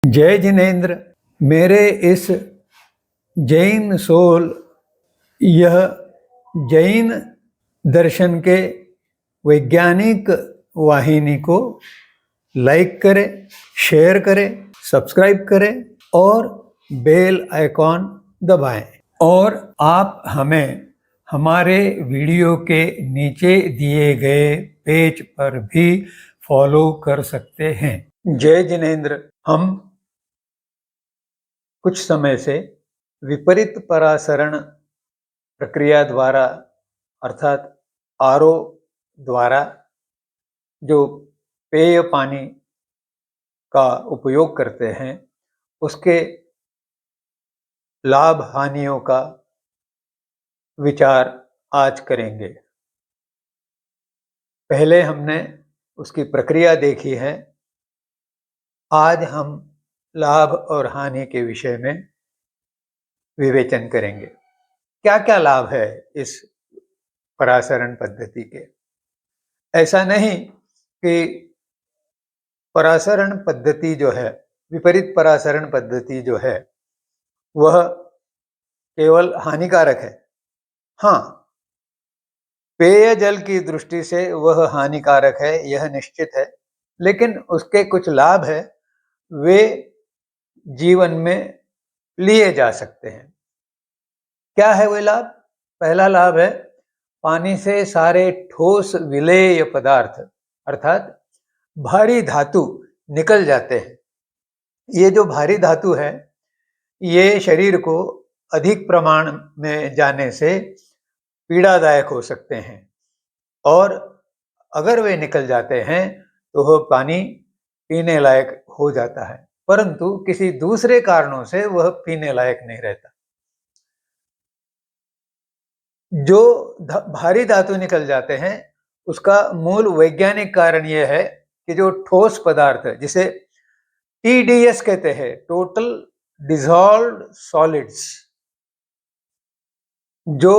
जय जिनेन्द्र। मेरे इस जैन सोल यह जैन दर्शन के वैज्ञानिक वाहिनी को लाइक करें, शेयर करें, सब्सक्राइब करें और बेल आइकॉन दबाएं। और आप हमें हमारे वीडियो के नीचे दिए गए पेज पर भी फॉलो कर सकते हैं। जय जिनेन्द्र। हम कुछ समय से विपरीत परासरण प्रक्रिया द्वारा अर्थात आरओ द्वारा जो पेय पानी का उपयोग करते हैं उसके लाभ हानियों का विचार आज करेंगे। पहले हमने उसकी प्रक्रिया देखी है। आज हम लाभ और हानि के विषय में विवेचन करेंगे। क्या क्या लाभ है इस परासरण पद्धति के। ऐसा नहीं कि परासरण पद्धति जो है, विपरीत परासरण पद्धति जो है वह केवल हानिकारक है। हाँ, पेयजल की दृष्टि से वह हानिकारक है, यह निश्चित है, लेकिन उसके कुछ लाभ है, वे जीवन में लिए जा सकते हैं। क्या है वे लाभ? पहला लाभ है पानी से सारे ठोस विलेय पदार्थ अर्थात भारी धातु निकल जाते हैं। ये जो भारी धातु है ये शरीर को अधिक प्रमाण में जाने से पीड़ादायक हो सकते हैं और अगर वे निकल जाते हैं तो वह पानी पीने लायक हो जाता है, परंतु किसी दूसरे कारणों से वह पीने लायक नहीं रहता। जो भारी धातु निकल जाते हैं उसका मूल वैज्ञानिक कारण यह है कि जो ठोस पदार्थ है जिसे TDS कहते हैं, टोटल डिसॉल्व्ड सॉलिड्स, जो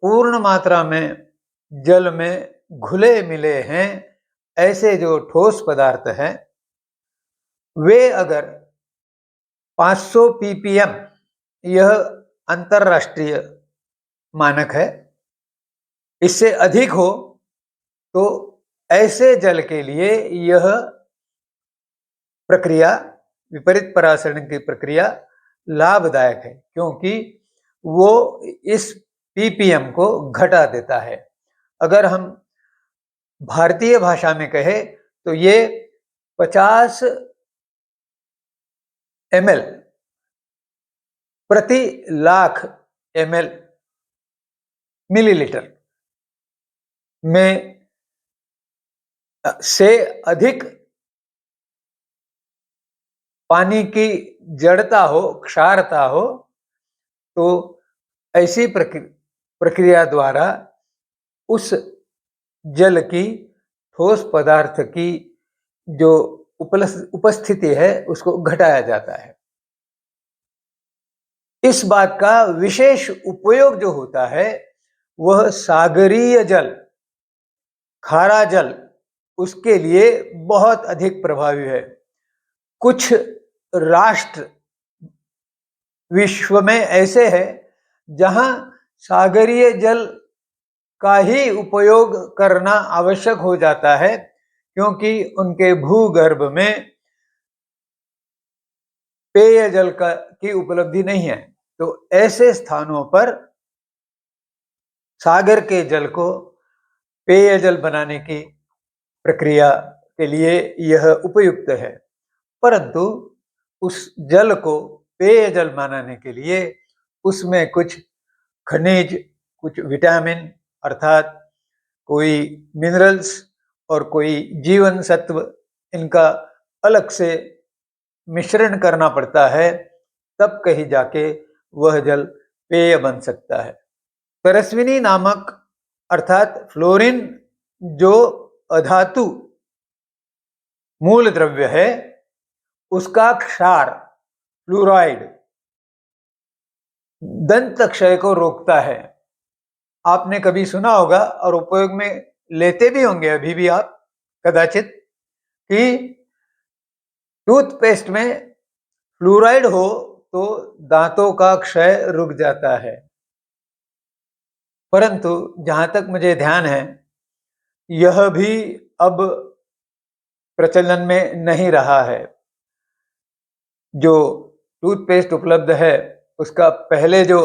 पूर्ण मात्रा में जल में घुले मिले हैं, ऐसे जो ठोस पदार्थ हैं वे अगर 500 ppm, यह अंतरराष्ट्रीय मानक है, इससे अधिक हो तो ऐसे जल के लिए यह प्रक्रिया, विपरीत परासरण की प्रक्रिया लाभदायक है, क्योंकि वो इस ppm को घटा देता है। अगर हम भारतीय भाषा में कहें तो ये 50 ml प्रति लाख ml मिलीलीटर में से अधिक पानी की जड़ता हो, क्षारता हो, तो ऐसी प्रक्रिया द्वारा उस जल की, ठोस पदार्थ की जो उपस्थिति है उसको घटाया जाता है। इस बात का विशेष उपयोग जो होता है वह सागरीय जल, खारा जल, उसके लिए बहुत अधिक प्रभावी है। कुछ राष्ट्र विश्व में ऐसे हैं जहां सागरीय जल का ही उपयोग करना आवश्यक हो जाता है, क्योंकि उनके भूगर्भ में पेयजल की उपलब्धि नहीं है। तो ऐसे स्थानों पर सागर के जल को पेयजल बनाने की प्रक्रिया के लिए यह उपयुक्त है, परंतु उस जल को पेयजल बनाने के लिए उसमें कुछ खनिज, कुछ विटामिन अर्थात कोई मिनरल्स और कोई जीवन सत्व, इनका अलग से मिश्रण करना पड़ता है, तब कहीं जाके वह जल पेय बन सकता है। तरस्विनी नामक अर्थात फ्लोरीन जो अधातु मूल द्रव्य है उसका क्षार फ्लोराइड दंत क्षय को रोकता है। आपने कभी सुना होगा और उपयोग में लेते भी होंगे अभी भी आप कदाचित, कि टूथपेस्ट में फ्लोराइड हो तो दांतों का क्षय रुक जाता है, परंतु जहां तक मुझे ध्यान है, यह भी अब प्रचलन में नहीं रहा है। जो टूथपेस्ट उपलब्ध है, उसका पहले जो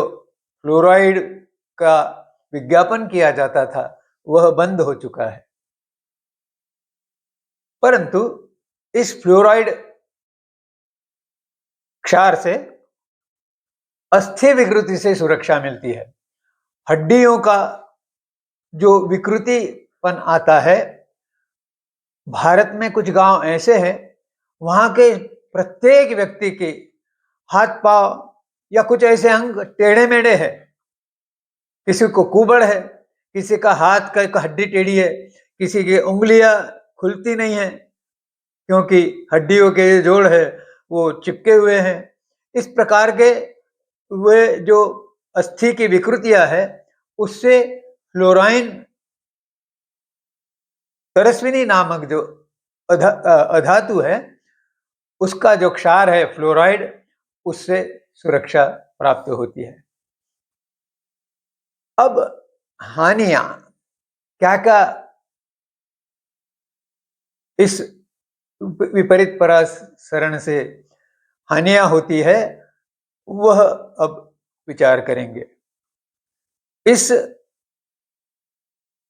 फ्लोराइड का विज्ञापन किया जाता था, वह बंद हो चुका है। परंतु इस फ्लोराइड क्षार से अस्थि विकृति से सुरक्षा मिलती है। हड्डियों का जो विकृतिपन आता है, भारत में कुछ गांव ऐसे हैं, वहां के प्रत्येक व्यक्ति के हाथ पांव या कुछ ऐसे अंग टेढ़े मेढ़े हैं। किसी को कुबड़ है, किसी का हाथ का एक हड्डी टेढ़ी है, किसी की उंगलियां खुलती नहीं है क्योंकि हड्डियों के जोड़ है वो चिपके हुए हैं। इस प्रकार के वे जो अस्थि की विकृतियां है, उससे फ्लोराइन तरस्विनी नामक जो अधातु है, उसका जो क्षार है फ्लोराइड, उससे सुरक्षा प्राप्त होती है। अब हानियां क्या क्या इस विपरीत परासरण से हानियां होती है, वह अब विचार करेंगे। इस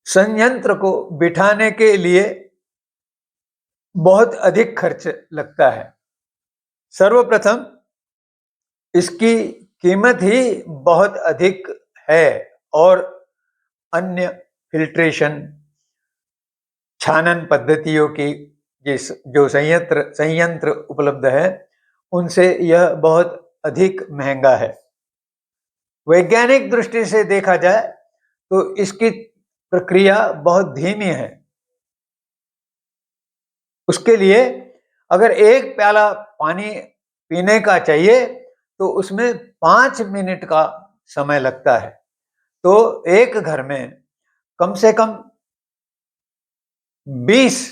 संयंत्र को बिठाने के लिए बहुत अधिक खर्च लगता है। सर्वप्रथम इसकी कीमत ही बहुत अधिक है और अन्य फिल्ट्रेशन छानन पद्धतियों की जो संयंत्र उपलब्ध है, उनसे यह बहुत अधिक महंगा है। वैज्ञानिक दृष्टि से देखा जाए तो इसकी प्रक्रिया बहुत धीमी है। उसके लिए अगर एक प्याला पानी पीने का चाहिए तो उसमें 5 मिनट का समय लगता है। तो एक घर में कम से कम 20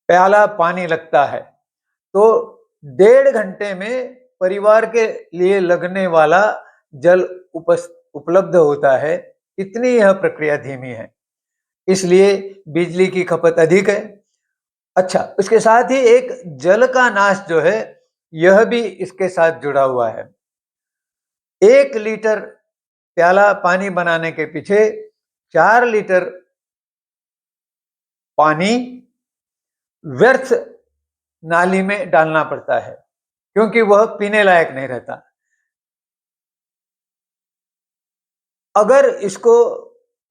प्याला पानी लगता है, तो 1.5 घंटे में परिवार के लिए लगने वाला जल उपलब्ध होता है। इतनी यह प्रक्रिया धीमी है, इसलिए बिजली की खपत अधिक है। अच्छा, उसके साथ ही एक जल का नाश जो है, यह भी इसके साथ जुड़ा हुआ है। 1 लीटर प्याला पानी बनाने के पीछे 4 लीटर पानी व्यर्थ नाली में डालना पड़ता है, क्योंकि वह पीने लायक नहीं रहता। अगर इसको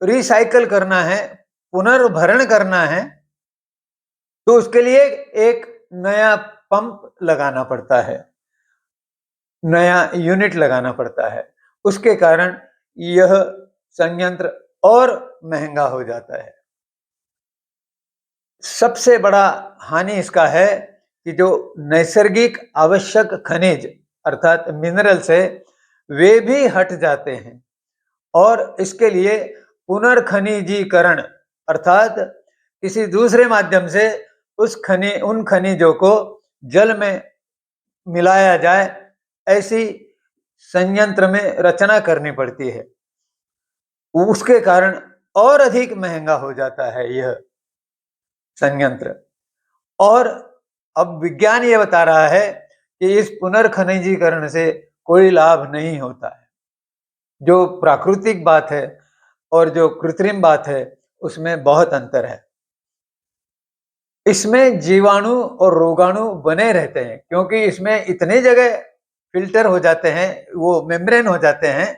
रिसाइकल करना है, पुनर्भरण करना है, तो उसके लिए एक नया पंप लगाना पड़ता है, नया यूनिट लगाना पड़ता है। उसके कारण यह संयंत्र और महंगा हो जाता है। सबसे बड़ा हानि इसका है कि जो नैसर्गिक आवश्यक खनिज अर्थात मिनरल्स है, वे भी हट जाते हैं और इसके लिए पुनर्खनिजीकरण अर्थात किसी दूसरे माध्यम से उन खनिजों को जल में मिलाया जाए, ऐसी संयंत्र में रचना करनी पड़ती है। उसके कारण और अधिक महंगा हो जाता है यह संयंत्र। और अब विज्ञान ये बता रहा है कि इस पुनर्खनिजीकरण से कोई लाभ नहीं होता है। जो प्राकृतिक बात है और जो कृत्रिम बात है, उसमें बहुत अंतर है। इसमें जीवाणु और रोगाणु बने रहते हैं, क्योंकि इसमें इतने जगह फिल्टर हो जाते हैं, वो मेम्ब्रेन हो जाते हैं,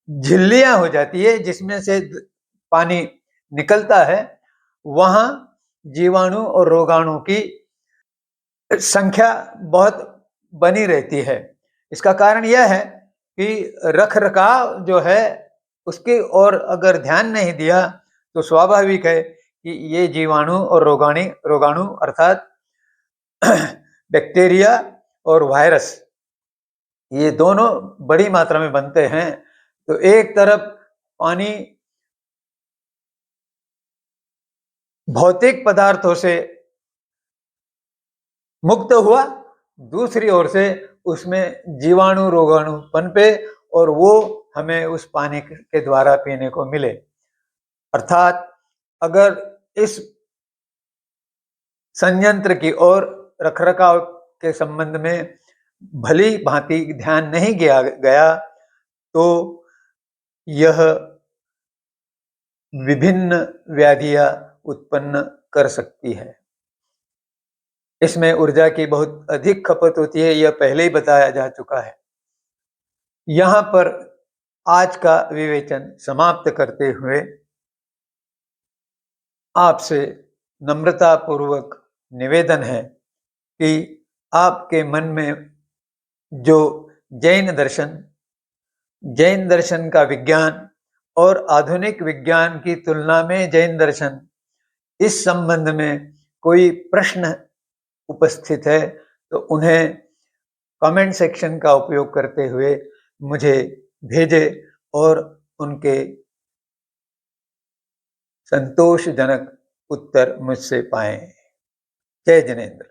झिल्लियां हो जाती है जिसमें से पानी निकलता है। वहां जीवाणु और रोगाणु की संख्या बहुत बनी रहती है। इसका कारण यह है कि रखरखाव जो है, उसकी ओर अगर ध्यान नहीं दिया तो स्वाभाविक है कि ये जीवाणु और रोगाणु अर्थात बैक्टीरिया और वायरस, ये दोनों बड़ी मात्रा में बनते हैं। तो एक तरफ पानी भौतिक पदार्थों से मुक्त हुआ, दूसरी ओर से उसमें जीवाणु रोगाणु पनपे और वो हमें उस पानी के द्वारा पीने को मिले। अर्थात अगर इस संयंत्र की और रखरखाव के संबंध में भली भांति ध्यान नहीं किया गया तो यह विभिन्न व्याधियां उत्पन्न कर सकती है। इसमें ऊर्जा की बहुत अधिक खपत होती है, यह पहले ही बताया जा चुका है। यहाँ पर आज का विवेचन समाप्त करते हुए आपसे नम्रतापूर्वक निवेदन है कि आपके मन में जो जैन दर्शन का विज्ञान और आधुनिक विज्ञान की तुलना में जैन दर्शन, इस संबंध में कोई प्रश्न उपस्थित है तो उन्हें कमेंट सेक्शन का उपयोग करते हुए मुझे भेजे और उनके संतोषजनक उत्तर मुझसे पाएं। जय जिनेंद्र।